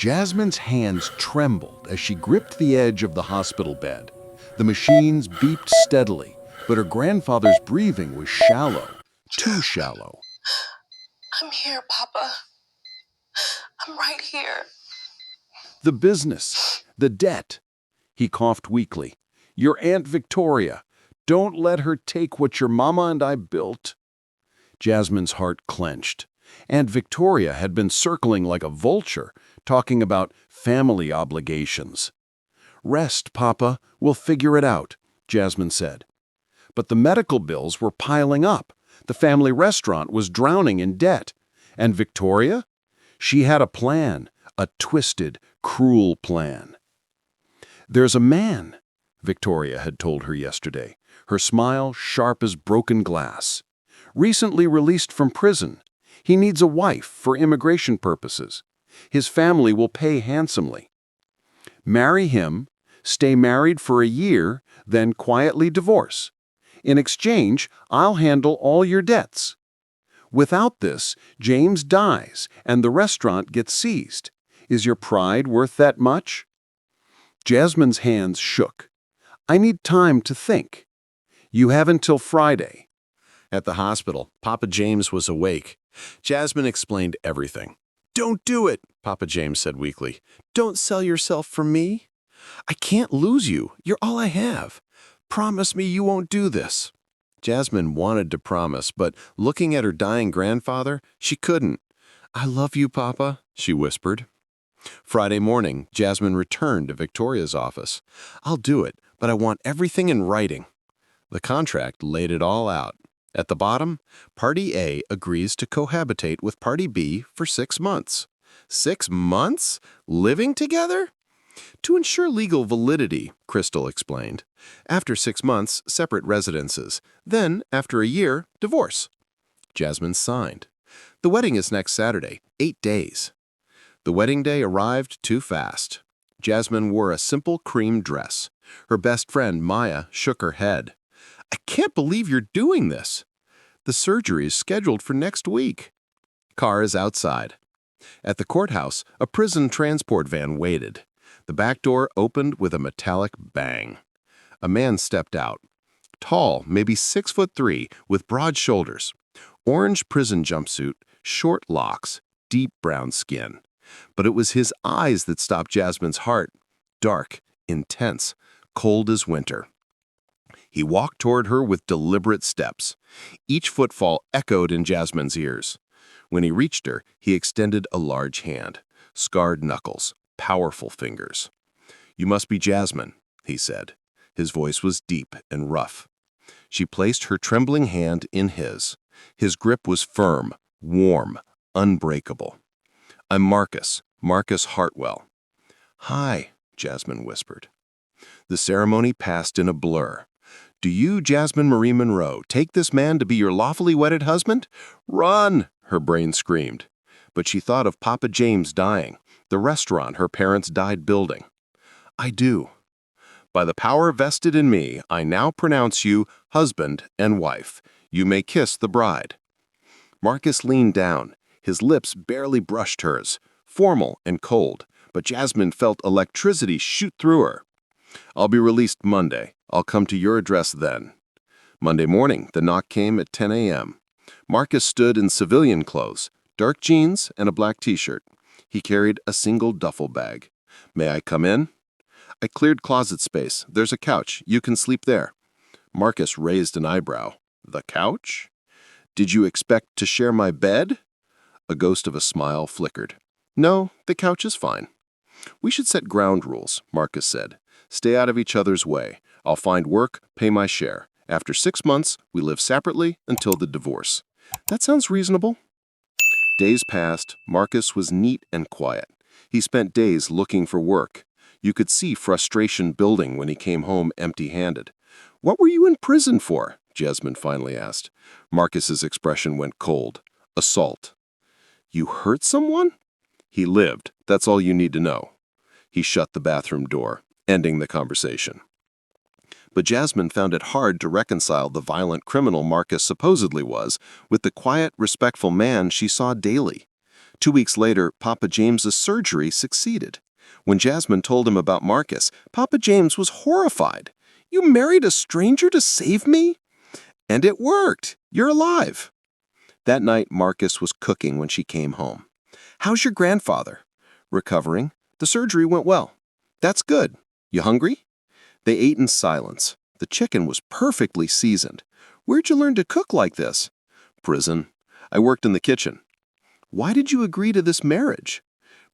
Jasmine's hands trembled as she gripped the edge of the hospital bed. The machines beeped steadily, but her grandfather's breathing was shallow, too shallow. I'm here, Papa. I'm right here. The business, the debt. He coughed weakly. Your Aunt Victoria. Don't let her take what your mama and I built. Jasmine's heart clenched. Aunt Victoria had been circling like a vulture, talking about family obligations. Rest, Papa. We'll figure it out, Jasmine said. But the medical bills were piling up. The family restaurant was drowning in debt. And Victoria? She had a plan, a twisted, cruel plan. There's a man, Victoria had told her yesterday, her smile sharp as broken glass. Recently released from prison. He needs a wife for immigration purposes. His family will pay handsomely. Marry him, stay married for a year, then quietly divorce. In exchange, I'll handle all your debts. Without this, James dies and the restaurant gets seized. Is your pride worth that much? Jasmine's hands shook. I need time to think. You have until Friday. At the hospital, Papa James was awake. Jasmine explained everything. Don't do it, Papa James said weakly. Don't sell yourself for me. I can't lose you. You're all I have. Promise me you won't do this. Jasmine wanted to promise, but looking at her dying grandfather, she couldn't. I love you, Papa, she whispered. Friday morning, Jasmine returned to Victoria's office. I'll do it, but I want everything in writing. The contract laid it all out. At the bottom, Party A agrees to cohabitate with Party B for 6 months. 6 months? Living together? To ensure legal validity, Crystal explained. After 6 months, separate residences. Then, after a year, divorce. Jasmine signed. The wedding is next Saturday, 8 days. The wedding day arrived too fast. Jasmine wore a simple cream dress. Her best friend, Maya, shook her head. I can't believe you're doing this. The surgery is scheduled for next week. Car is outside. At the courthouse, a prison transport van waited. The back door opened with a metallic bang. A man stepped out. Tall, maybe 6'3", with broad shoulders. Orange prison jumpsuit, short locks, deep brown skin. But it was his eyes that stopped Jasmine's heart. Dark, intense, cold as winter. He walked toward her with deliberate steps. Each footfall echoed in Jasmine's ears. When he reached her, he extended a large hand. Scarred knuckles, powerful fingers. You must be Jasmine, he said. His voice was deep and rough. She placed her trembling hand in his. His grip was firm, warm, unbreakable. I'm Marcus Hartwell. Hi, Jasmine whispered. The ceremony passed in a blur. Do you, Jasmine Marie Monroe, take this man to be your lawfully wedded husband? Run, her brain screamed. But she thought of Papa James dying, the restaurant her parents died building. I do. By the power vested in me, I now pronounce you husband and wife. You may kiss the bride. Marcus leaned down. His lips barely brushed hers, formal and cold, but Jasmine felt electricity shoot through her. I'll be released Monday. I'll come to your address then. Monday morning, the knock came at 10 a.m. Marcus stood in civilian clothes, dark jeans and a black t-shirt. He carried a single duffel bag. May I come in? I cleared closet space. There's a couch. You can sleep there. Marcus raised an eyebrow. The couch? Did you expect to share my bed? A ghost of a smile flickered. No, the couch is fine. We should set ground rules, Marcus said. Stay out of each other's way. I'll find work, pay my share. After 6 months, we live separately until the divorce. That sounds reasonable. Days passed. Marcus was neat and quiet. He spent days looking for work. You could see frustration building when he came home empty-handed. What were you in prison for? Jasmine finally asked. Marcus's expression went cold. Assault. You hurt someone? He lived. That's all you need to know. He shut the bathroom door, ending the conversation. But Jasmine found it hard to reconcile the violent criminal Marcus supposedly was with the quiet, respectful man she saw daily. 2 weeks later, Papa James's surgery succeeded. When Jasmine told him about Marcus, Papa James was horrified. "You married a stranger to save me?" "And it worked. You're alive." That night, Marcus was cooking when she came home. "How's your grandfather?" "Recovering. The surgery went well." "That's good. You hungry?" They ate in silence. The chicken was perfectly seasoned. "Where'd you learn to cook like this?" "Prison. I worked in the kitchen." "Why did you agree to this marriage?"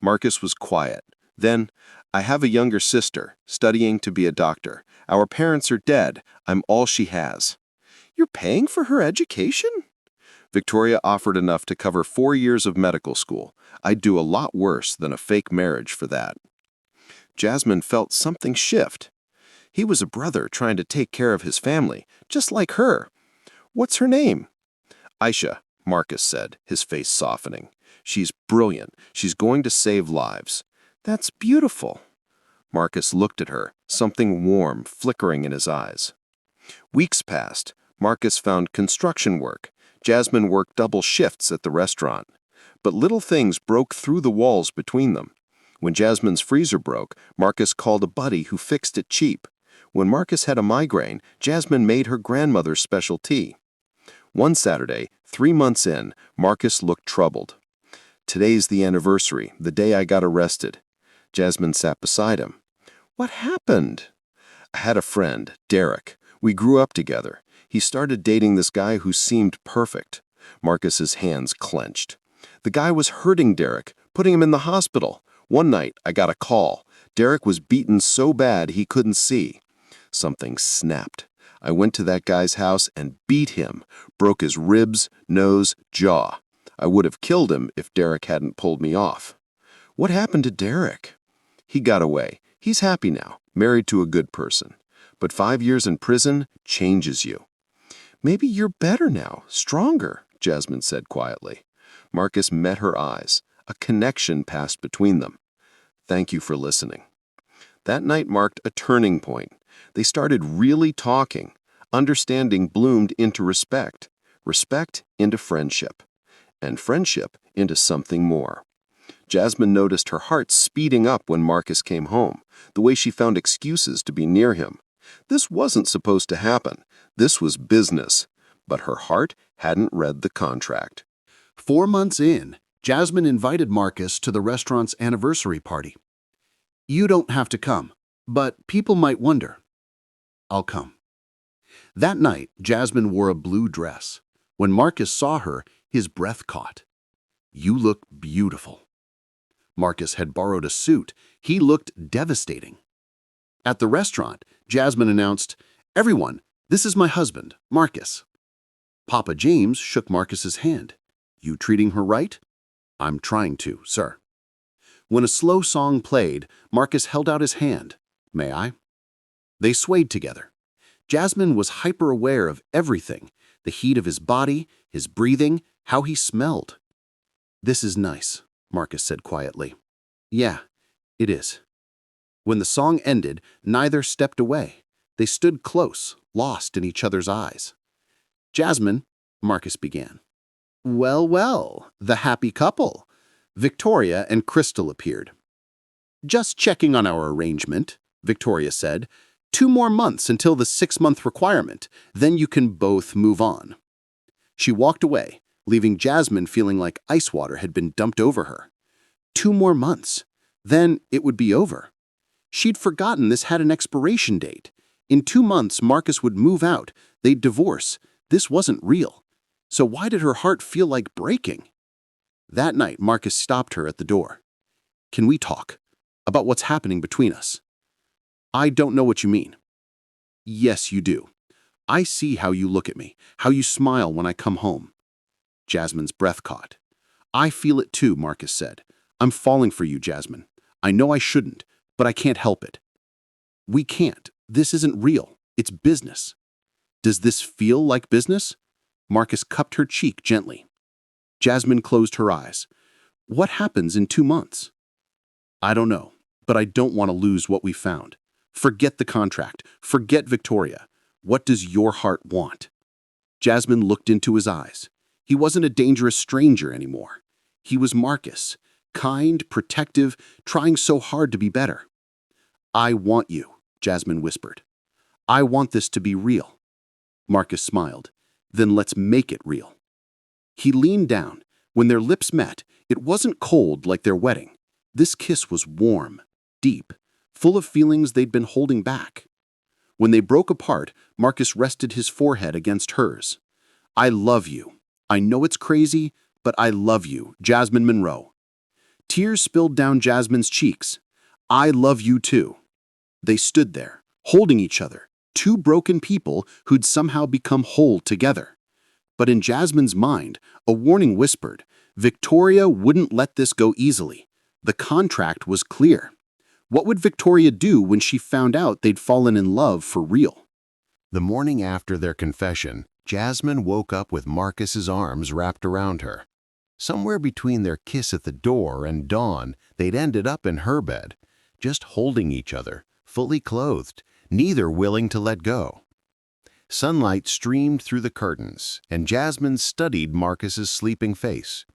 Marcus was quiet. Then, "I have a younger sister, studying to be a doctor. Our parents are dead. I'm all she has." "You're paying for her education?" "Victoria offered enough to cover 4 years of medical school. I'd do a lot worse than a fake marriage for that." Jasmine felt something shift. He was a brother trying to take care of his family, just like her. "What's her name?" "Aisha," Marcus said, his face softening. "She's brilliant. She's going to save lives." "That's beautiful." Marcus looked at her, something warm flickering in his eyes. Weeks passed. Marcus found construction work. Jasmine worked double shifts at the restaurant. But little things broke through the walls between them. When Jasmine's freezer broke, Marcus called a buddy who fixed it cheap. When Marcus had a migraine, Jasmine made her grandmother's special tea. One Saturday, 3 months in, Marcus looked troubled. "Today's the anniversary, the day I got arrested." Jasmine sat beside him. "What happened?" "I had a friend, Derek. We grew up together. He started dating this guy who seemed perfect." Marcus's hands clenched. "The guy was hurting Derek, putting him in the hospital. One night, I got a call. Derek was beaten so bad he couldn't see." Something snapped. "I went to that guy's house and beat him, broke his ribs, nose, jaw. I would have killed him if Derek hadn't pulled me off." "What happened to Derek?" "He got away. He's happy now, married to a good person. But 5 years in prison changes you." "Maybe you're better now, stronger," Jasmine said quietly. Marcus met her eyes. A connection passed between them. "Thank you for listening." That night marked a turning point. They started really talking. Understanding bloomed into respect, respect into friendship, and friendship into something more. Jasmine noticed her heart speeding up when Marcus came home, the way she found excuses to be near him. This wasn't supposed to happen. This was business. But her heart hadn't read the contract. 4 months in, Jasmine invited Marcus to the restaurant's anniversary party. "You don't have to come, but people might wonder." "I'll come." That night, Jasmine wore a blue dress. When Marcus saw her, his breath caught. "You look beautiful." Marcus had borrowed a suit. He looked devastating. At the restaurant, Jasmine announced, "Everyone, this is my husband, Marcus." Papa James shook Marcus's hand. "You treating her right?" "I'm trying to, sir." When a slow song played, Marcus held out his hand. "May I?" They swayed together. Jasmine was hyper-aware of everything, the heat of his body, his breathing, how he smelled. "This is nice," Marcus said quietly. "Yeah, it is." When the song ended, neither stepped away. They stood close, lost in each other's eyes. "Jasmine," Marcus began. "Well, well, the happy couple." Victoria and Crystal appeared. "Just checking on our arrangement," Victoria said. 2 more months until the 6-month requirement, then you can both move on." She walked away, leaving Jasmine feeling like ice water had been dumped over her. 2 more months. Then it would be over. She'd forgotten this had an expiration date. In 2 months, Marcus would move out. They'd divorce. This wasn't real. So why did her heart feel like breaking? That night, Marcus stopped her at the door. "Can we talk about what's happening between us?" "I don't know what you mean." "Yes, you do. I see how you look at me, how you smile when I come home." Jasmine's breath caught. "I feel it too," Marcus said. "I'm falling for you, Jasmine. I know I shouldn't, but I can't help it." "We can't. This isn't real. It's business." "Does this feel like business?" Marcus cupped her cheek gently. Jasmine closed her eyes. "What happens in 2 months?" "I don't know, but I don't want to lose what we found. Forget the contract. Forget Victoria. What does your heart want?" Jasmine looked into his eyes. He wasn't a dangerous stranger anymore. He was Marcus, kind, protective, trying so hard to be better. "I want you," Jasmine whispered. "I want this to be real." Marcus smiled. "Then let's make it real." He leaned down. When their lips met, it wasn't cold like their wedding. This kiss was warm, deep, full of feelings they'd been holding back. When they broke apart, Marcus rested his forehead against hers. "I love you. I know it's crazy, but I love you, Jasmine Monroe." Tears spilled down Jasmine's cheeks. "I love you too." They stood there, holding each other, two broken people who'd somehow become whole together. But in Jasmine's mind, a warning whispered, Victoria wouldn't let this go easily. The contract was clear. What would Victoria do when she found out they'd fallen in love for real? The morning after their confession, Jasmine woke up with Marcus's arms wrapped around her. Somewhere between their kiss at the door and dawn, they'd ended up in her bed, just holding each other, fully clothed, neither willing to let go. Sunlight streamed through the curtains, and Jasmine studied Marcus's sleeping face.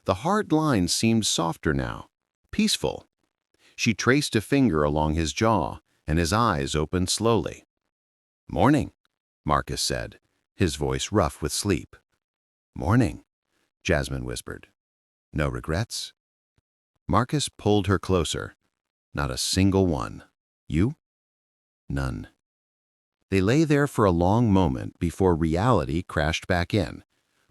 The hard lines seemed softer now, peaceful. She traced a finger along his jaw, and his eyes opened slowly. "Morning," Marcus said, his voice rough with sleep. "Morning," Jasmine whispered. "No regrets?" Marcus pulled her closer. "Not a single one. You?" "None." They lay there for a long moment before reality crashed back in.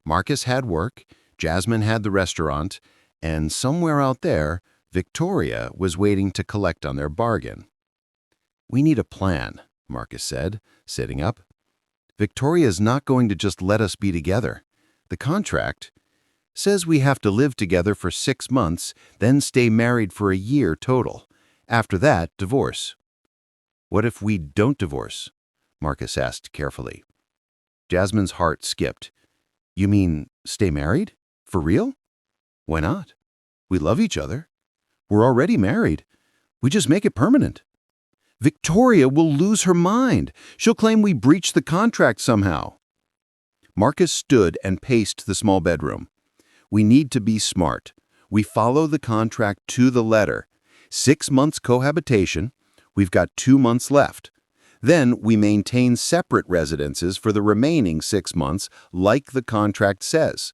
Marcus had work, Jasmine had the restaurant, and somewhere out there, Victoria was waiting to collect on their bargain. "We need a plan," Marcus said, sitting up. "Victoria's not going to just let us be together. The contract says we have to live together for 6 months, then stay married for a year total. After that, divorce." "What if we don't divorce?" Marcus asked carefully. Jasmine's heart skipped. "You mean stay married? For real?" "Why not? We love each other. We're already married. We just make it permanent." "Victoria will lose her mind. She'll claim we breached the contract somehow." Marcus stood and paced the small bedroom. "We need to be smart. We follow the contract to the letter. 6 months cohabitation. We've got 2 months left. Then we maintain separate residences for the remaining 6 months, like the contract says.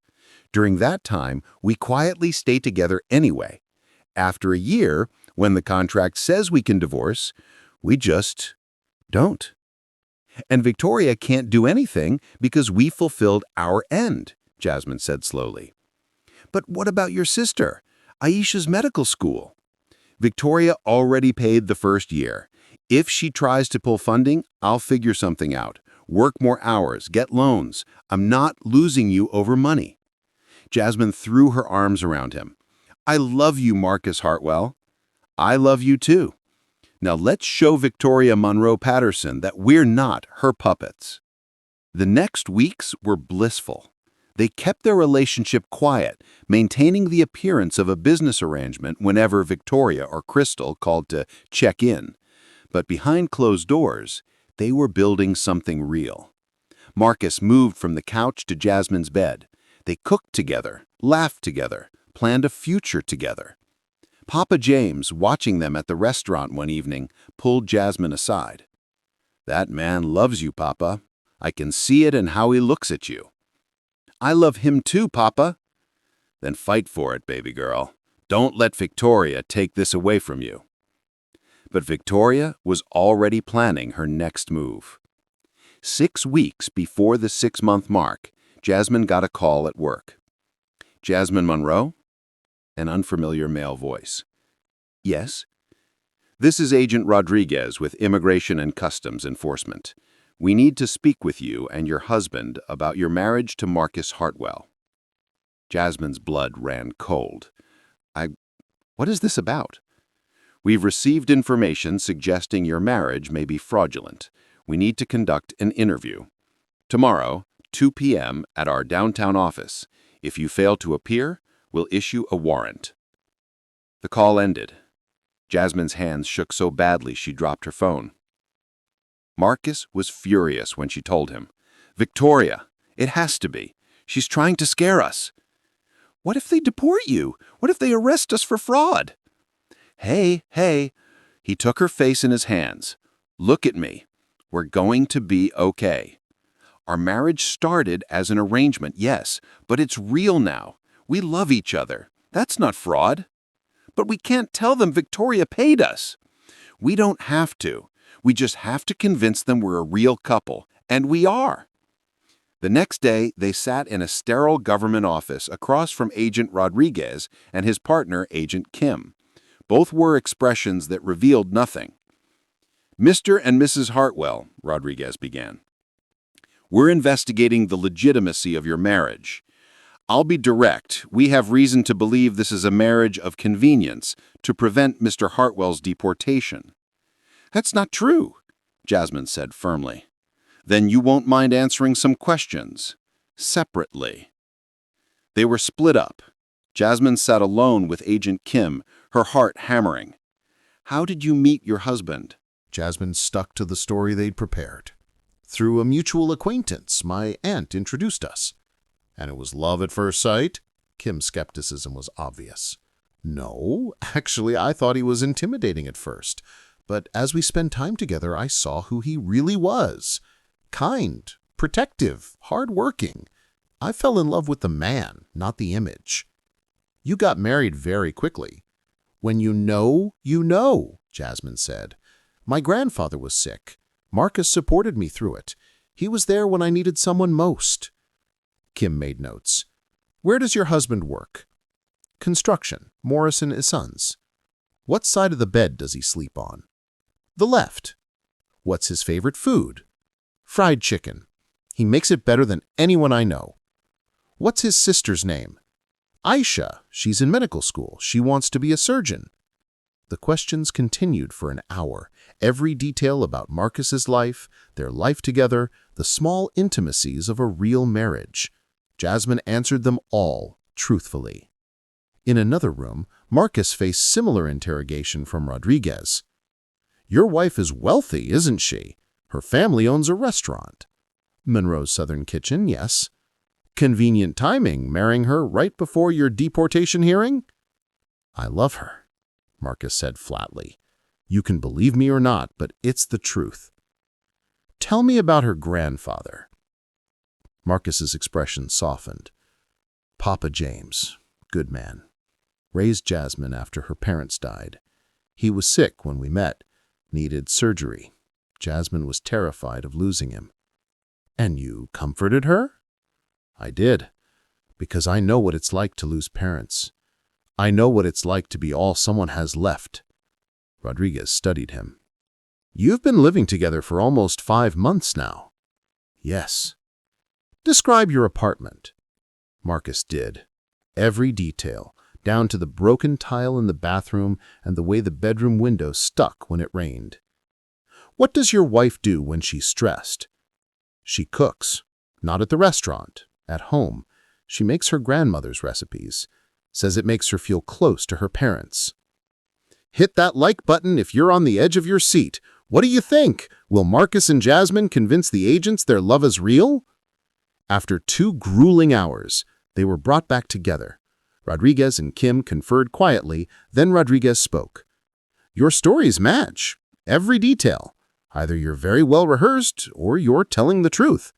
During that time, we quietly stay together anyway. After a year, when the contract says we can divorce, we just don't. And Victoria can't do anything because we fulfilled our end," Jasmine said slowly. "But what about your sister, Aisha's medical school?" "Victoria already paid the first year. If she tries to pull funding, I'll figure something out. Work more hours, get loans. I'm not losing you over money." Jasmine threw her arms around him. "I love you, Marcus Hartwell." "I love you too. Now let's show Victoria Monroe Patterson that we're not her puppets." The next weeks were blissful. They kept their relationship quiet, maintaining the appearance of a business arrangement whenever Victoria or Crystal called to check in. But behind closed doors, they were building something real. Marcus moved from the couch to Jasmine's bed. They cooked together, laughed together, planned a future together. Papa James, watching them at the restaurant one evening, pulled Jasmine aside. "That man loves you, Papa. I can see it in how he looks at you." "I love him too, Papa." "Then fight for it, baby girl. Don't let Victoria take this away from you." But Victoria was already planning her next move. 6 weeks before the 6-month mark, Jasmine got a call at work. "Jasmine Monroe?" An unfamiliar male voice. "Yes?" "This is Agent Rodriguez with Immigration and Customs Enforcement. We need to speak with you and your husband about your marriage to Marcus Hartwell." Jasmine's blood ran cold. What is this about?" "We've received information suggesting your marriage may be fraudulent. We need to conduct an interview. Tomorrow, 2 p.m. at our downtown office. If you fail to appear, we'll issue a warrant." The call ended. Jasmine's hands shook so badly she dropped her phone. Marcus was furious when she told him, "Victoria, it has to be. She's trying to scare us." What if they deport you? What if they arrest us for fraud? Hey, hey. He took her face in his hands. Look at me. We're going to be okay. Our marriage started as an arrangement, yes, but it's real now. We love each other. That's not fraud. But we can't tell them Victoria paid us. We don't have to. We just have to convince them we're a real couple, and we are. The next day, they sat in a sterile government office across from Agent Rodriguez and his partner, Agent Kim. Both were expressions that revealed nothing. Mr. and Mrs. Hartwell, Rodriguez began. We're investigating the legitimacy of your marriage. I'll be direct. We have reason to believe this is a marriage of convenience to prevent Mr. Hartwell's deportation. That's not true, Jasmine said firmly. Then you won't mind answering some questions, separately. They were split up. Jasmine sat alone with Agent Kim, her heart hammering. How did you meet your husband? Jasmine stuck to the story they'd prepared. Through a mutual acquaintance, my aunt introduced us. And it was love at first sight? Kim's skepticism was obvious. No, actually, I thought he was intimidating at first. But as we spent time together, I saw who he really was. Kind, protective, hardworking. I fell in love with the man, not the image. You got married very quickly. When you know, Jasmine said. My grandfather was sick. Marcus supported me through it. He was there when I needed someone most. Kim made notes. Where does your husband work? Construction, Morrison & Sons. What side of the bed does he sleep on? The left. What's his favorite food? Fried chicken. He makes it better than anyone I know. What's his sister's name? Aisha. She's in medical school. She wants to be a surgeon. The questions continued for an hour. Every detail about Marcus's life, their life together, the small intimacies of a real marriage. Jasmine answered them all truthfully. In another room, Marcus faced similar interrogation from Rodriguez. Your wife is wealthy, isn't she? Her family owns a restaurant. Monroe's Southern Kitchen, yes. Convenient timing, marrying her right before your deportation hearing? I love her, Marcus said flatly. You can believe me or not, but it's the truth. Tell me about her grandfather. Marcus's expression softened. Papa James, good man. Raised Jasmine after her parents died. He was sick when we met, needed surgery. Jasmine was terrified of losing him. And you comforted her? I did, because I know what it's like to lose parents. I know what it's like to be all someone has left. Rodriguez studied him. You've been living together for almost 5 months now. Yes. Describe your apartment. Marcus did. Every detail, down to the broken tile in the bathroom and the way the bedroom window stuck when it rained. What does your wife do when she's stressed? She cooks. Not at the restaurant. At home. She makes her grandmother's recipes. Says it makes her feel close to her parents. Hit that like button if you're on the edge of your seat. What do you think? Will Marcus and Jasmine convince the agents their love is real? After 2 grueling hours, they were brought back together. Rodriguez and Kim conferred quietly, then Rodriguez spoke. Your stories match. Every detail. Either you're very well rehearsed or you're telling the truth.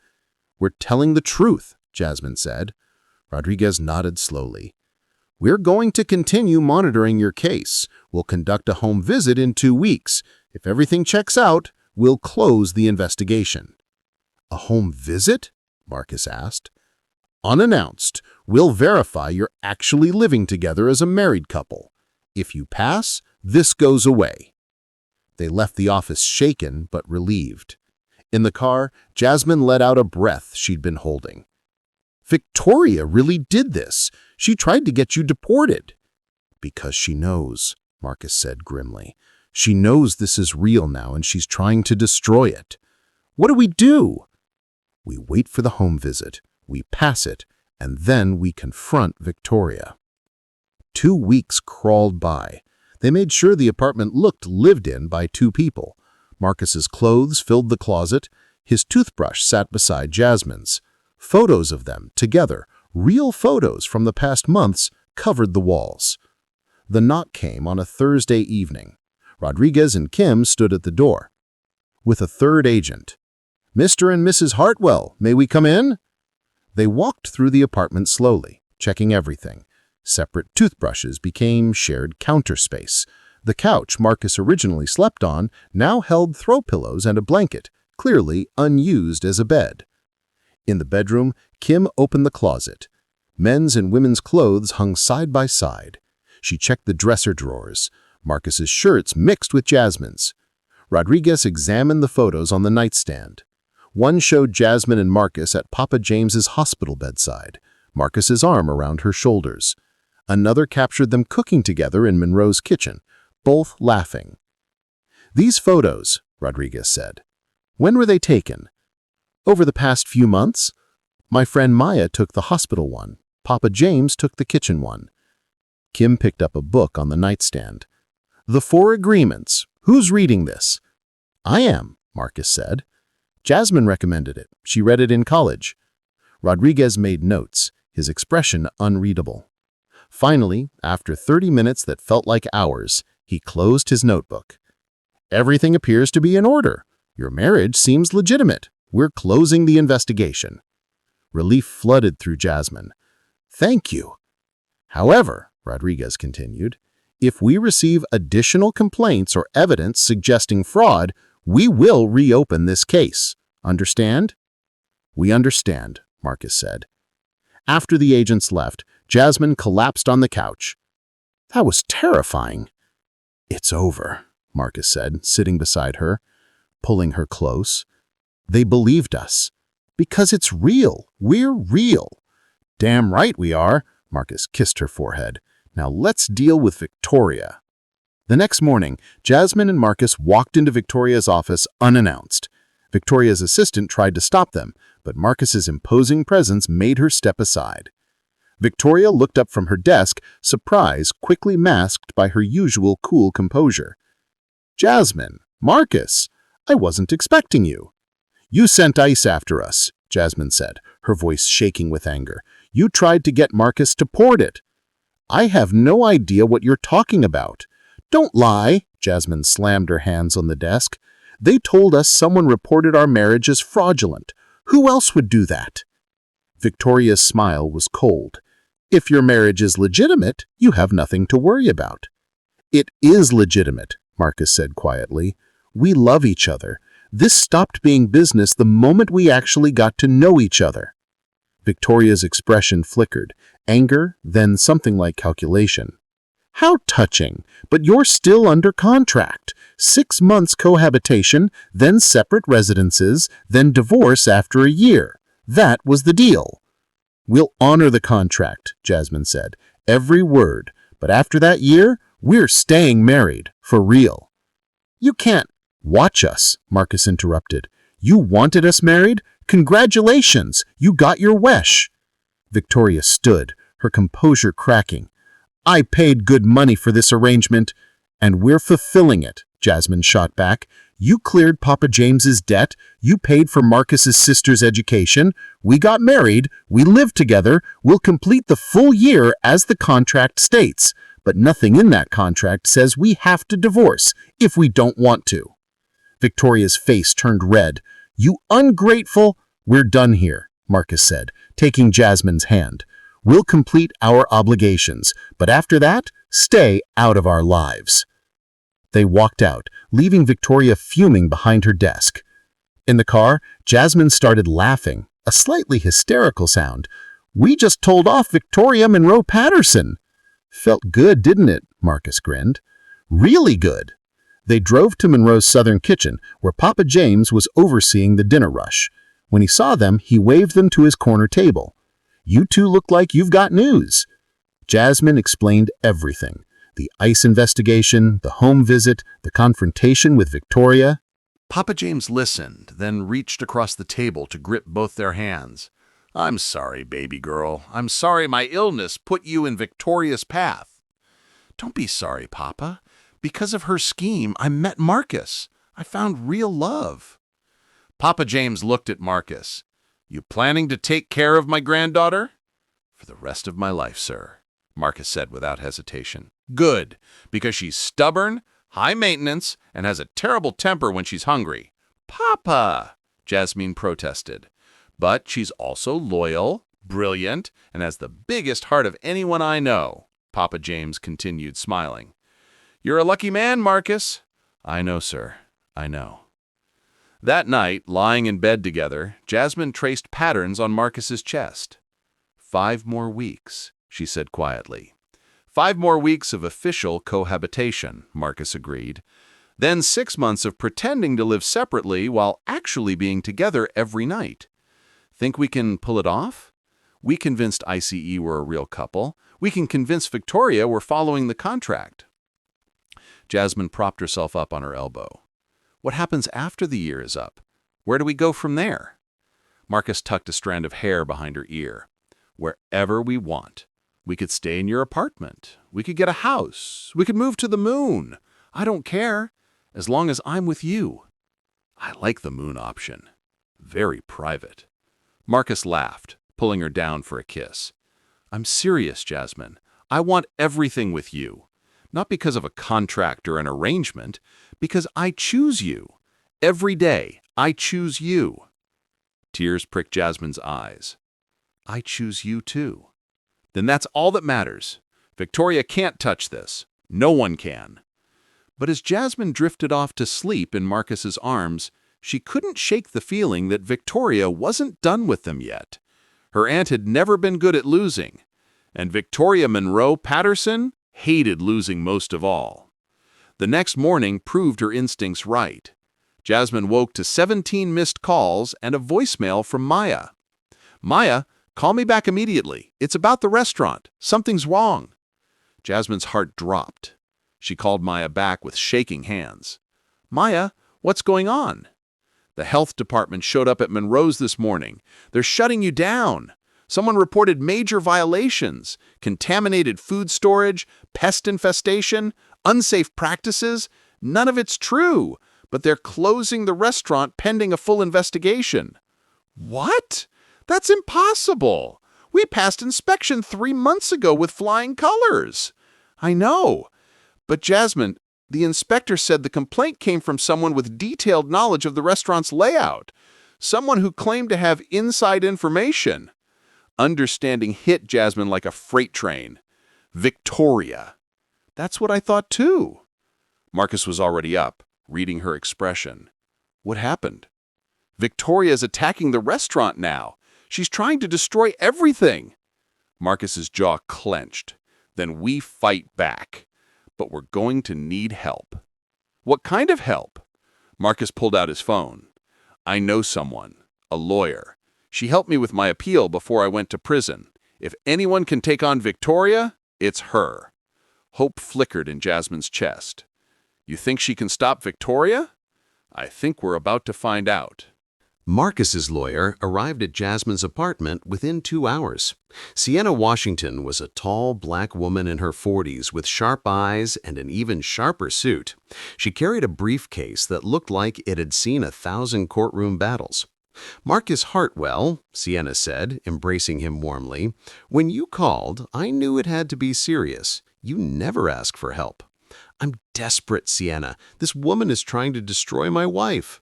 We're telling the truth, Jasmine said. Rodriguez nodded slowly. We're going to continue monitoring your case. We'll conduct a home visit in 2 weeks. If everything checks out, we'll close the investigation. A home visit? Marcus asked. Unannounced. We'll verify you're actually living together as a married couple. If you pass, this goes away. They left the office shaken but relieved. In the car, Jasmine let out a breath she'd been holding. Victoria really did this. She tried to get you deported. Because she knows, Marcus said grimly. She knows this is real now and she's trying to destroy it. What do we do? We wait for the home visit, we pass it, and then we confront Victoria. 2 weeks crawled by. They made sure the apartment looked lived in by 2 people. Marcus's clothes filled the closet. His toothbrush sat beside Jasmine's. Photos of them, together, Real photos from the past months covered the walls. The knock came on a Thursday evening. Rodriguez and Kim stood at the door, with a third agent. "Mr. and Mrs. Hartwell, may we come in?" They walked through the apartment slowly, checking everything. Separate toothbrushes became shared counter space. The couch Marcus originally slept on now held throw pillows and a blanket, clearly unused as a bed. In the bedroom, Kim opened the closet. Men's and women's clothes hung side by side. She checked the dresser drawers. Marcus's shirts mixed with Jasmine's. Rodriguez examined the photos on the nightstand. One showed Jasmine and Marcus at Papa James's hospital bedside, Marcus's arm around her shoulders. Another captured them cooking together in Monroe's kitchen, both laughing. "These photos," Rodriguez said. "When were they taken?" "Over the past few months. My friend Maya took the hospital one. Papa James took the kitchen one." Kim picked up a book on the nightstand. "The Four Agreements. Who's reading this?" "I am," Marcus said. "Jasmine recommended it. She read it in college." Rodriguez made notes, his expression unreadable. Finally, after 30 minutes that felt like hours, he closed his notebook. "Everything appears to be in order. Your marriage seems legitimate. We're closing the investigation." Relief flooded through Jasmine. "Thank you." "However," Rodriguez continued, "if we receive additional complaints or evidence suggesting fraud, we will reopen this case. Understand?" "We understand," Marcus said. After the agents left, Jasmine collapsed on the couch. "That was terrifying." "It's over," Marcus said, sitting beside her, pulling her close. "They believed us. Because it's real. We're real." "Damn right we are," Marcus kissed her forehead. "Now let's deal with Victoria." The next morning, Jasmine and Marcus walked into Victoria's office unannounced. Victoria's assistant tried to stop them, but Marcus's imposing presence made her step aside. Victoria looked up from her desk, surprise quickly masked by her usual cool composure. "Jasmine, Marcus, I wasn't expecting you." "You sent ice after us," Jasmine said, her voice shaking with anger. "You tried to get Marcus to port it." "I have no idea what you're talking about." "Don't lie," Jasmine slammed her hands on the desk. "They told us someone reported our marriage as fraudulent. Who else would do that?" Victoria's smile was cold. "If your marriage is legitimate, you have nothing to worry about." "It is legitimate," Marcus said quietly. "We love each other. This stopped being business the moment we actually got to know each other." Victoria's expression flickered, anger, then something like calculation. "How touching, but you're still under contract. 6 months cohabitation, then separate residences, then divorce after a year. That was the deal." "We'll honor the contract," Jasmine said. "Every word. But after that year, we're staying married, for real." "You can't—" "Watch us," Marcus interrupted. "You wanted us married? Congratulations, you got your wish." Victoria stood, her composure cracking. "I paid good money for this arrangement." "And we're fulfilling it," Jasmine shot back. "You cleared Papa James's debt. You paid for Marcus's sister's education. We got married. We lived together. We'll complete the full year as the contract states. But nothing in that contract says we have to divorce if we don't want to." Victoria's face turned red. "You ungrateful—" "We're done here," Marcus said, taking Jasmine's hand. "We'll complete our obligations, but after that, stay out of our lives." They walked out, leaving Victoria fuming behind her desk. In the car, Jasmine started laughing, a slightly hysterical sound. "We just told off Victoria Monroe Patterson." "Felt good, didn't it?" Marcus grinned. "Really good." They drove to Monroe's southern kitchen, where Papa James was overseeing the dinner rush. When he saw them, he waved them to his corner table. "You two look like you've got news." Jasmine explained everything. The ICE investigation, the home visit, the confrontation with Victoria. Papa James listened, then reached across the table to grip both their hands. "I'm sorry, baby girl. I'm sorry my illness put you in Victoria's path." "Don't be sorry, Papa. Because of her scheme, I met Marcus. I found real love." Papa James looked at Marcus. "You planning to take care of my granddaughter?" For the rest of my life, sir, Marcus said without hesitation. Good, because she's stubborn, high maintenance, and has a terrible temper when she's hungry. Papa, Jasmine protested. But she's also loyal, brilliant, and has the biggest heart of anyone I know, Papa James continued, smiling. You're a lucky man, Marcus. I know, sir. I know. That night, lying in bed together, Jasmine traced patterns on Marcus's chest. 5 more weeks, she said quietly. 5 more weeks of official cohabitation, Marcus agreed. Then 6 months of pretending to live separately while actually being together every night. Think we can pull it off? We convinced ICE we're a real couple. We can convince Victoria we're following the contract. Jasmine propped herself up on her elbow. What happens after the year is up? Where do we go from there? Marcus tucked a strand of hair behind her ear. Wherever we want. We could stay in your apartment. We could get a house. We could move to the moon. I don't care, as long as I'm with you. I like the moon option. Very private. Marcus laughed, pulling her down for a kiss. I'm serious, Jasmine. I want everything with you. Not because of a contract or an arrangement, because I choose you. Every day, I choose you. Tears pricked Jasmine's eyes. I choose you too. Then that's all that matters. Victoria can't touch this. No one can. But as Jasmine drifted off to sleep in Marcus's arms, she couldn't shake the feeling that Victoria wasn't done with them yet. Her aunt had never been good at losing, and Victoria Monroe Patterson hated losing most of all. The next morning proved her instincts right. Jasmine woke to 17 missed calls and a voicemail from Maya. Maya, call me back immediately. It's about the restaurant. Something's wrong. Jasmine's heart dropped. She called Maya back with shaking hands. Maya, what's going on? The health department showed up at Monroe's this morning. They're shutting you down. Someone reported major violations, contaminated food storage, pest infestation, unsafe practices. None of it's true, but they're closing the restaurant pending a full investigation. What? That's impossible. We passed inspection 3 months ago with flying colors. I know. But Jasmine, the inspector said the complaint came from someone with detailed knowledge of the restaurant's layout. Someone who claimed to have inside information. Understanding hit Jasmine like a freight train. Victoria. That's what I thought too. Marcus was already up, reading her expression. What happened? Victoria's attacking the restaurant now. She's trying to destroy everything. Marcus's jaw clenched. Then we fight back. But we're going to need help. What kind of help? Marcus pulled out his phone. I know someone, a lawyer. She helped me with my appeal before I went to prison. If anyone can take on Victoria, it's her. Hope flickered in Jasmine's chest. You think she can stop Victoria? I think we're about to find out. Marcus's lawyer arrived at Jasmine's apartment within 2 hours. Sienna Washington was a tall, black woman in her 40s with sharp eyes and an even sharper suit. She carried a briefcase that looked like it had seen 1,000 courtroom battles. Marcus Hartwell, Sienna said, embracing him warmly, when you called, I knew it had to be serious. You never ask for help. I'm desperate, Sienna. This woman is trying to destroy my wife.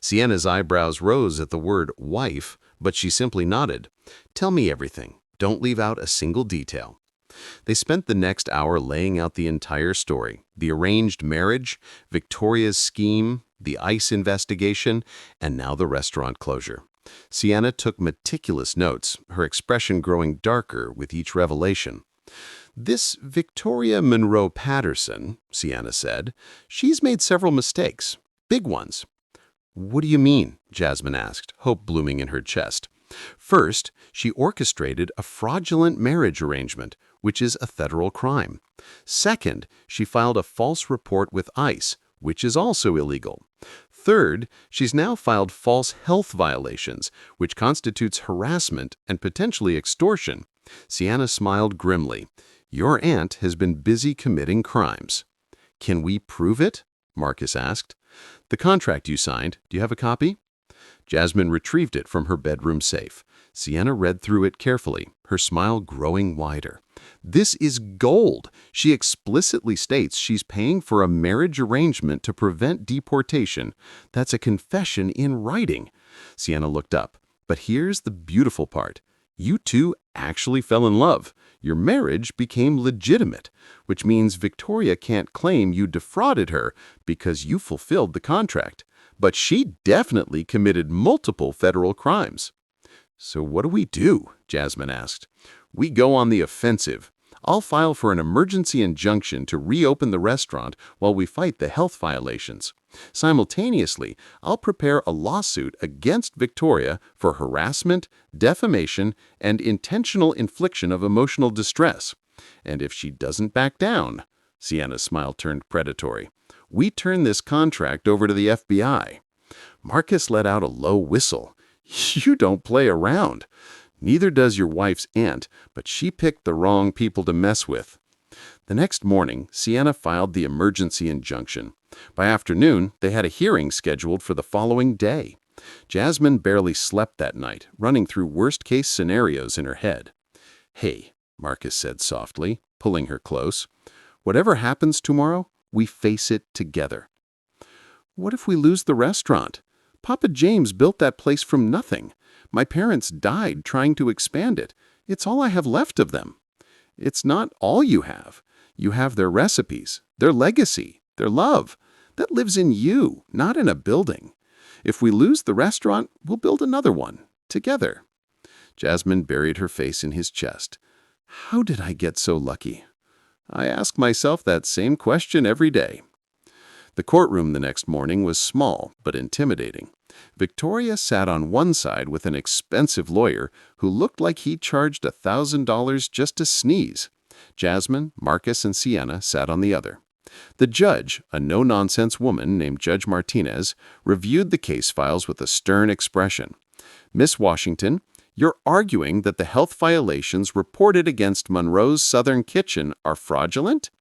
Sienna's eyebrows rose at the word wife, but she simply nodded. Tell me everything. Don't leave out a single detail. They spent the next hour laying out the entire story, the arranged marriage, Victoria's scheme, the ICE investigation, and now the restaurant closure. Sienna took meticulous notes, her expression growing darker with each revelation. This Victoria Monroe Patterson, Sienna said, she's made several mistakes, big ones. What do you mean? Jasmine asked, hope blooming in her chest. First, she orchestrated a fraudulent marriage arrangement, which is a federal crime. Second, she filed a false report with ICE, which is also illegal. Third, she's now filed false health violations, which constitutes harassment and potentially extortion. Sienna smiled grimly. Your aunt has been busy committing crimes. Can we prove it? Marcus asked. The contract you signed, do you have a copy? Jasmine retrieved it from her bedroom safe. Sienna read through it carefully, her smile growing wider. This is gold. She explicitly states she's paying for a marriage arrangement to prevent deportation. That's a confession in writing. Sienna looked up. But here's the beautiful part. You two actually fell in love. Your marriage became legitimate, which means Victoria can't claim you defrauded her because you fulfilled the contract. But she definitely committed multiple federal crimes. So what do we do? Jasmine asked. We go on the offensive. I'll file for an emergency injunction to reopen the restaurant while we fight the health violations. Simultaneously, I'll prepare a lawsuit against Victoria for harassment, defamation, and intentional infliction of emotional distress. And if she doesn't back down, Sienna's smile turned predatory, we turn this contract over to the FBI. Marcus let out a low whistle. You don't play around. Neither does your wife's aunt, but she picked the wrong people to mess with. The next morning, Sienna filed the emergency injunction. By afternoon, they had a hearing scheduled for the following day. Jasmine barely slept that night, running through worst-case scenarios in her head. Hey, Marcus said softly, pulling her close. Whatever happens tomorrow, we face it together. What if we lose the restaurant? Papa James built that place from nothing. My parents died trying to expand it. It's all I have left of them. It's not all you have. You have their recipes, their legacy, their love. That lives in you, not in a building. If we lose the restaurant, we'll build another one, together. Jasmine buried her face in his chest. How did I get so lucky? I ask myself that same question every day. The courtroom the next morning was small but intimidating. Victoria sat on one side with an expensive lawyer who looked like he charged $1,000 just to sneeze. Jasmine, Marcus, and Sienna sat on the other. The judge, a no-nonsense woman named Judge Martinez, reviewed the case files with a stern expression. Miss Washington, you're arguing that the health violations reported against Monroe's Southern Kitchen are fraudulent?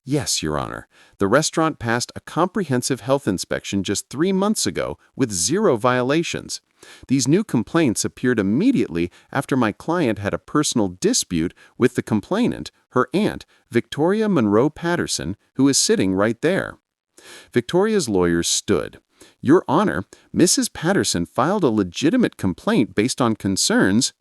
Yes, Your Honor. The restaurant passed a comprehensive health inspection just 3 months ago with 0 violations. These new complaints appeared immediately after my client had a personal dispute with the complainant, her aunt, Victoria Monroe Patterson, who is sitting right there. Victoria's lawyer stood. Your Honor, Mrs. Patterson filed a legitimate complaint based on concerns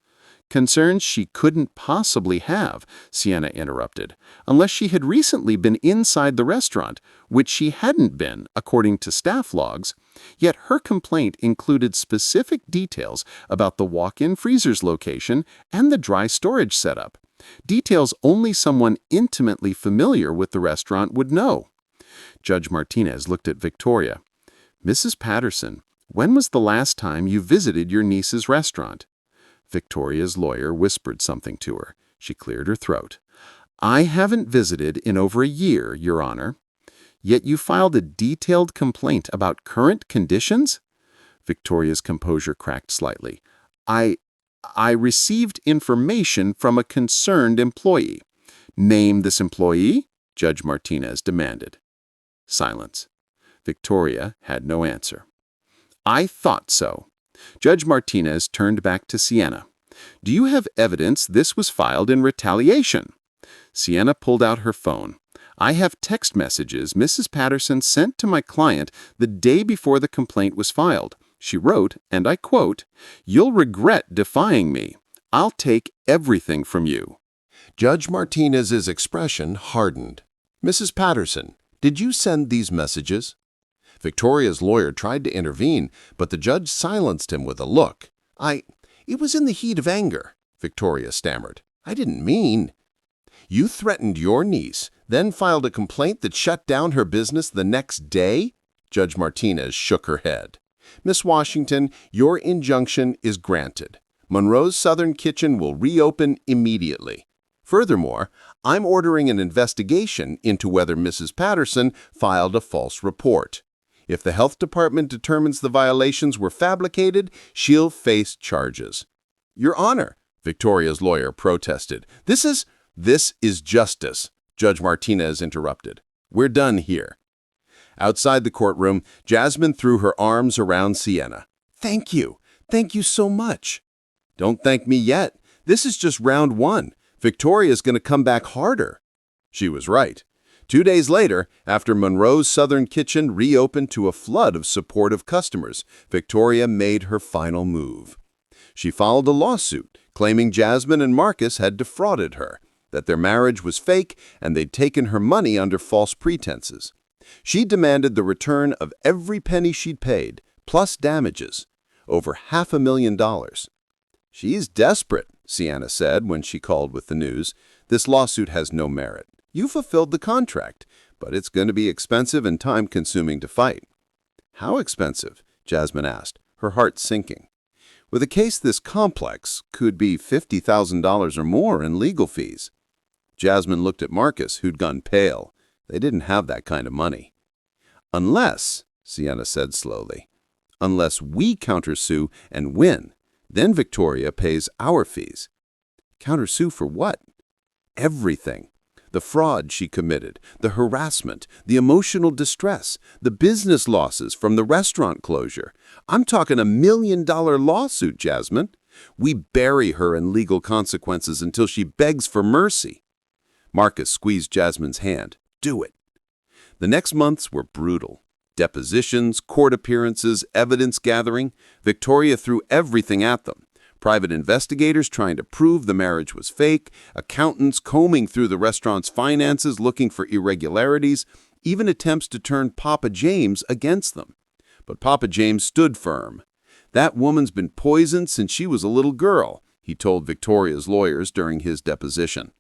she couldn't possibly have, Sienna interrupted, unless she had recently been inside the restaurant, which she hadn't been, according to staff logs. Yet her complaint included specific details about the walk-in freezer's location and the dry storage setup. Details only someone intimately familiar with the restaurant would know. Judge Martinez looked at Victoria. Mrs. Patterson, when was the last time you visited your niece's restaurant? Victoria's lawyer whispered something to her. She cleared her throat. I haven't visited in over a year, Your Honor. Yet you filed a detailed complaint about current conditions? Victoria's composure cracked slightly. I received information from a concerned employee. Name this employee? Judge Martinez demanded. Silence. Victoria had no answer. I thought so. Judge Martinez turned back to Sienna. Do you have evidence this was filed in retaliation? Sienna pulled out her phone. I have text messages Mrs. Patterson sent to my client the day before the complaint was filed. She wrote, and I quote, "You'll regret defying me. I'll take everything from you." Judge Martinez's expression hardened. Mrs. Patterson, did you send these messages? Victoria's lawyer tried to intervene, but the judge silenced him with a look. It was in the heat of anger, Victoria stammered. I didn't mean. You threatened your niece, then filed a complaint that shut down her business the next day? Judge Martinez shook her head. Miss Washington, your injunction is granted. Monroe's Southern Kitchen will reopen immediately. Furthermore, I'm ordering an investigation into whether Mrs. Patterson filed a false report. If the health department determines the violations were fabricated, she'll face charges. Your Honor, Victoria's lawyer protested. This is justice, Judge Martinez interrupted. We're done here. Outside the courtroom, Jasmine threw her arms around Sienna. Thank you. Thank you so much. Don't thank me yet. This is just round one. Victoria's going to come back harder. She was right. 2 days later, after Monroe's Southern Kitchen reopened to a flood of supportive customers, Victoria made her final move. She filed a lawsuit claiming Jasmine and Marcus had defrauded her, that their marriage was fake and they'd taken her money under false pretenses. She demanded the return of every penny she'd paid, plus damages, over $500,000. She's desperate, Sienna said when she called with the news. This lawsuit has no merit. You fulfilled the contract, but it's going to be expensive and time-consuming to fight. How expensive? Jasmine asked, her heart sinking. With a case this complex, could be $50,000 or more in legal fees. Jasmine looked at Marcus, who'd gone pale. They didn't have that kind of money. Unless, Sienna said slowly, unless we countersue and win, then Victoria pays our fees. Countersue for what? Everything. The fraud she committed, the harassment, the emotional distress, the business losses from the restaurant closure. I'm talking $1 million lawsuit, Jasmine. We bury her in legal consequences until she begs for mercy. Marcus squeezed Jasmine's hand. Do it. The next months were brutal. Depositions, court appearances, evidence gathering. Victoria threw everything at them. Private investigators trying to prove the marriage was fake, accountants combing through the restaurant's finances looking for irregularities, even attempts to turn Papa James against them. But Papa James stood firm. That woman's been poisoned since she was a little girl, he told Victoria's lawyers during his deposition.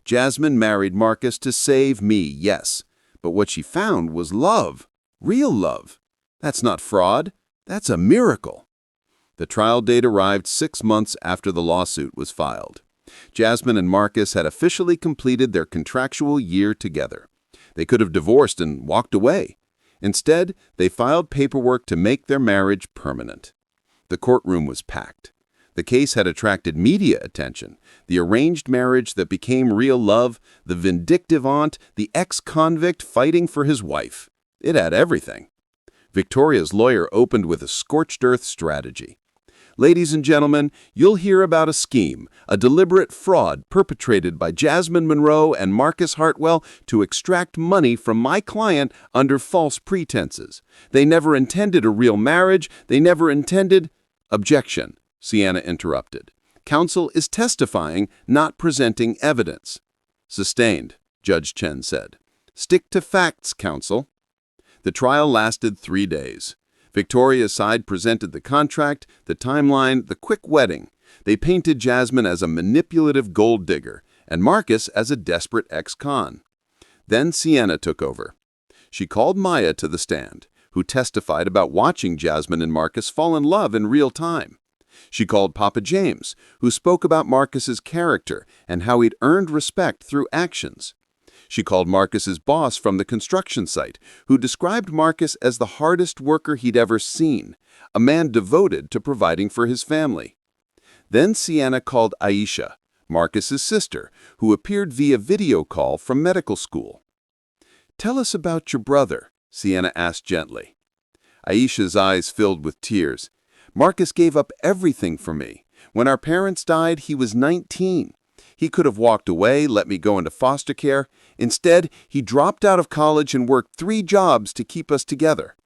Jasmine married Marcus to save me, yes, but what she found was love, real love. That's not fraud, that's a miracle. The trial date arrived 6 months after the lawsuit was filed. Jasmine and Marcus had officially completed their contractual year together. They could have divorced and walked away. Instead, they filed paperwork to make their marriage permanent. The courtroom was packed. The case had attracted media attention. The arranged marriage that became real love, the vindictive aunt, the ex-convict fighting for his wife. It had everything. Victoria's lawyer opened with a scorched earth strategy. Ladies and gentlemen, you'll hear about a scheme, a deliberate fraud perpetrated by Jasmine Monroe and Marcus Hartwell to extract money from my client under false pretenses. They never intended a real marriage. They never intended— Objection, Sienna interrupted. Counsel is testifying, not presenting evidence. Sustained, Judge Chen said. Stick to facts, counsel. The trial lasted 3 days. Victoria's side presented the contract, the timeline, the quick wedding. They painted Jasmine as a manipulative gold digger and Marcus as a desperate ex-con. Then Sienna took over. She called Maya to the stand, who testified about watching Jasmine and Marcus fall in love in real time. She called Papa James, who spoke about Marcus's character and how he'd earned respect through actions. She called Marcus's boss from the construction site, who described Marcus as the hardest worker he'd ever seen, a man devoted to providing for his family. Then Sienna called Aisha, Marcus's sister, who appeared via video call from medical school. Tell us about your brother, Sienna asked gently. Aisha's eyes filled with tears. Marcus gave up everything for me. When our parents died, he was 19. He could have walked away, let me go into foster care. Instead, he dropped out of college and worked 3 jobs to keep us together.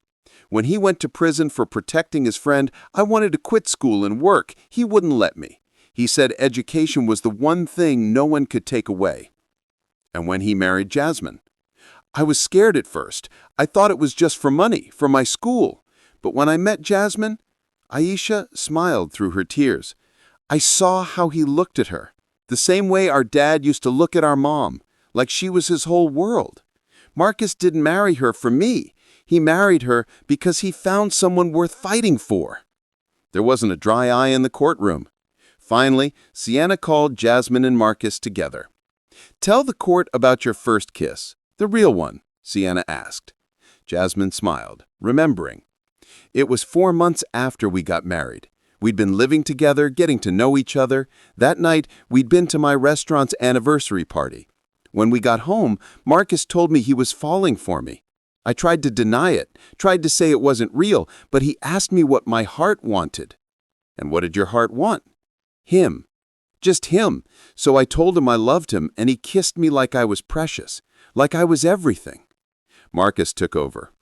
When he went to prison for protecting his friend, I wanted to quit school and work. He wouldn't let me. He said education was the one thing no one could take away. And when he married Jasmine, I was scared at first. I thought it was just for money, for my school. But when I met Jasmine, Aisha smiled through her tears. I saw how he looked at her. The same way our dad used to look at our mom, like she was his whole world. Marcus didn't marry her for me. He married her because he found someone worth fighting for. There wasn't a dry eye in the courtroom. Finally, Sienna called Jasmine and Marcus together. Tell the court about your first kiss, the real one, Sienna asked. Jasmine smiled, remembering. It was 4 months after we got married. We'd been living together, getting to know each other. That night, we'd been to my restaurant's anniversary party. When we got home, Marcus told me he was falling for me. I tried to deny it, tried to say it wasn't real, but he asked me what my heart wanted. And what did your heart want? Him. Just him. So I told him I loved him, and he kissed me like I was precious, like I was everything. Marcus took over.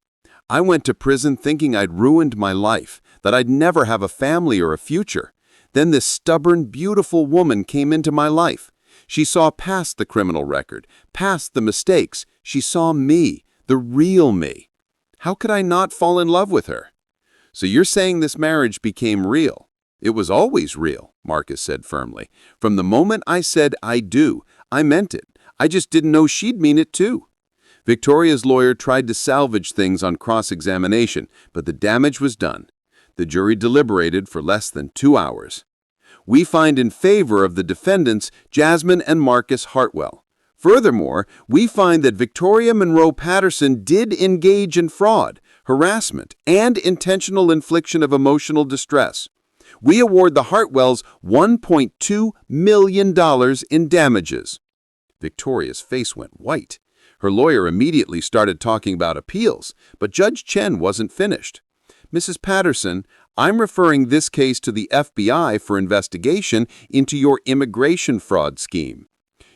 I went to prison thinking I'd ruined my life, that I'd never have a family or a future. Then this stubborn, beautiful woman came into my life. She saw past the criminal record, past the mistakes. She saw me, the real me. How could I not fall in love with her? So you're saying this marriage became real? It was always real, Marcus said firmly. From the moment I said I do, I meant it. I just didn't know she'd mean it too. Victoria's lawyer tried to salvage things on cross-examination, but the damage was done. The jury deliberated for less than 2 hours. We find in favor of the defendants Jasmine and Marcus Hartwell. Furthermore, we find that Victoria Monroe Patterson did engage in fraud, harassment, and intentional infliction of emotional distress. We award the Hartwells $1.2 million in damages. Victoria's face went white. Her lawyer immediately started talking about appeals, but Judge Chen wasn't finished. Mrs. Patterson, I'm referring this case to the FBI for investigation into your immigration fraud scheme.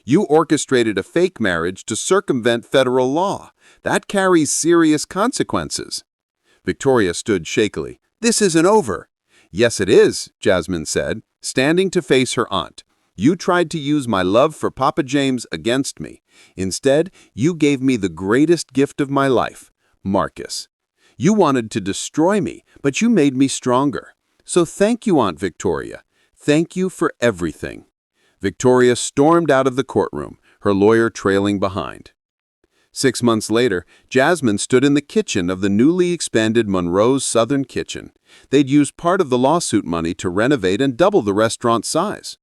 You orchestrated a fake marriage to circumvent federal law. That carries serious consequences. Victoria stood shakily. This isn't over. Yes, it is, Jasmine said, standing to face her aunt. You tried to use my love for Papa James against me. Instead, you gave me the greatest gift of my life, Marcus. You wanted to destroy me, but you made me stronger. So thank you, Aunt Victoria. Thank you for everything. Victoria stormed out of the courtroom, her lawyer trailing behind. 6 months later, Jasmine stood in the kitchen of the newly expanded Monroe's Southern Kitchen. They'd used part of the lawsuit money to renovate and double the restaurant's size.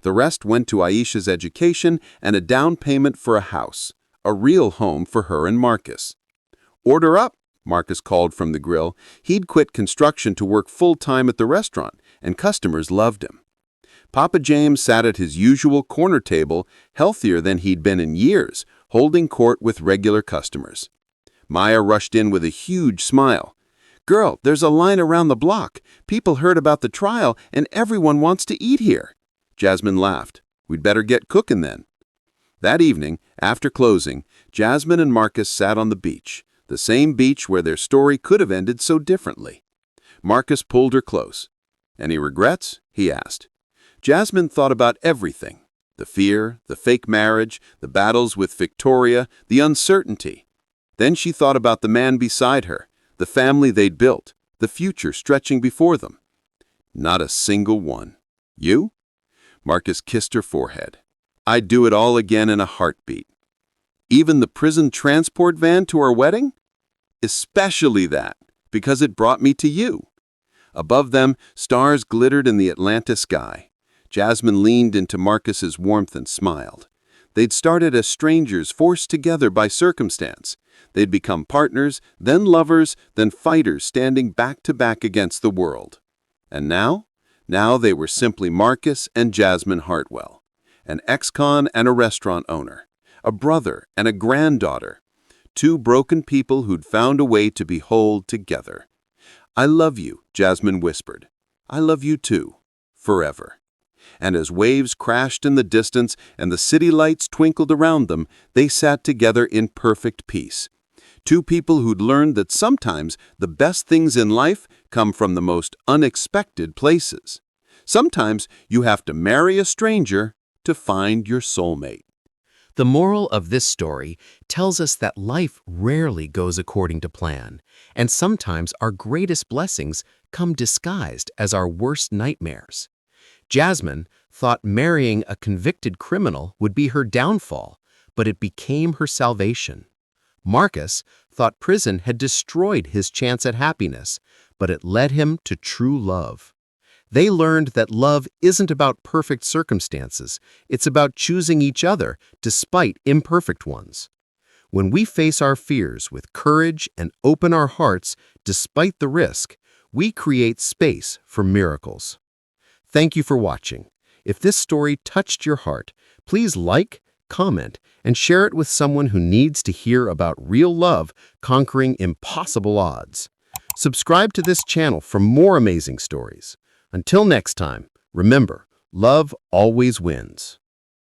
The rest went to Aisha's education and a down payment for a house, a real home for her and Marcus. Order up, Marcus called from the grill. He'd quit construction to work full-time at the restaurant, and customers loved him. Papa James sat at his usual corner table, healthier than he'd been in years, holding court with regular customers. Maya rushed in with a huge smile. Girl, there's a line around the block. People heard about the trial, and everyone wants to eat here. Jasmine laughed. We'd better get cooking then. That evening, after closing, Jasmine and Marcus sat on the beach, the same beach where their story could have ended so differently. Marcus pulled her close. Any regrets? He asked. Jasmine thought about everything. The fear, the fake marriage, the battles with Victoria, the uncertainty. Then she thought about the man beside her, the family they'd built, the future stretching before them. Not a single one. You? Marcus kissed her forehead. I'd do it all again in a heartbeat. Even the prison transport van to our wedding? Especially that, because it brought me to you. Above them, stars glittered in the Atlanta sky. Jasmine leaned into Marcus's warmth and smiled. They'd started as strangers forced together by circumstance. They'd become partners, then lovers, then fighters standing back to back against the world. And now? Now they were simply Marcus and Jasmine Hartwell, an ex-con and a restaurant owner, a brother and a granddaughter, two broken people who'd found a way to be whole together. I love you, Jasmine whispered. I love you too, forever. And as waves crashed in the distance and the city lights twinkled around them, they sat together in perfect peace. Two people who'd learned that sometimes the best things in life come from the most unexpected places. Sometimes you have to marry a stranger to find your soulmate. The moral of this story tells us that life rarely goes according to plan, and sometimes our greatest blessings come disguised as our worst nightmares. Jasmine thought marrying a convicted criminal would be her downfall, but it became her salvation. Marcus thought prison had destroyed his chance at happiness, but it led him to true love. They learned that love isn't about perfect circumstances, it's about choosing each other despite imperfect ones. When we face our fears with courage and open our hearts despite the risk, we create space for miracles. Thank you for watching. If this story touched your heart, please like, comment, and share it with someone who needs to hear about real love conquering impossible odds. Subscribe to this channel for more amazing stories. Until next time, remember, love always wins.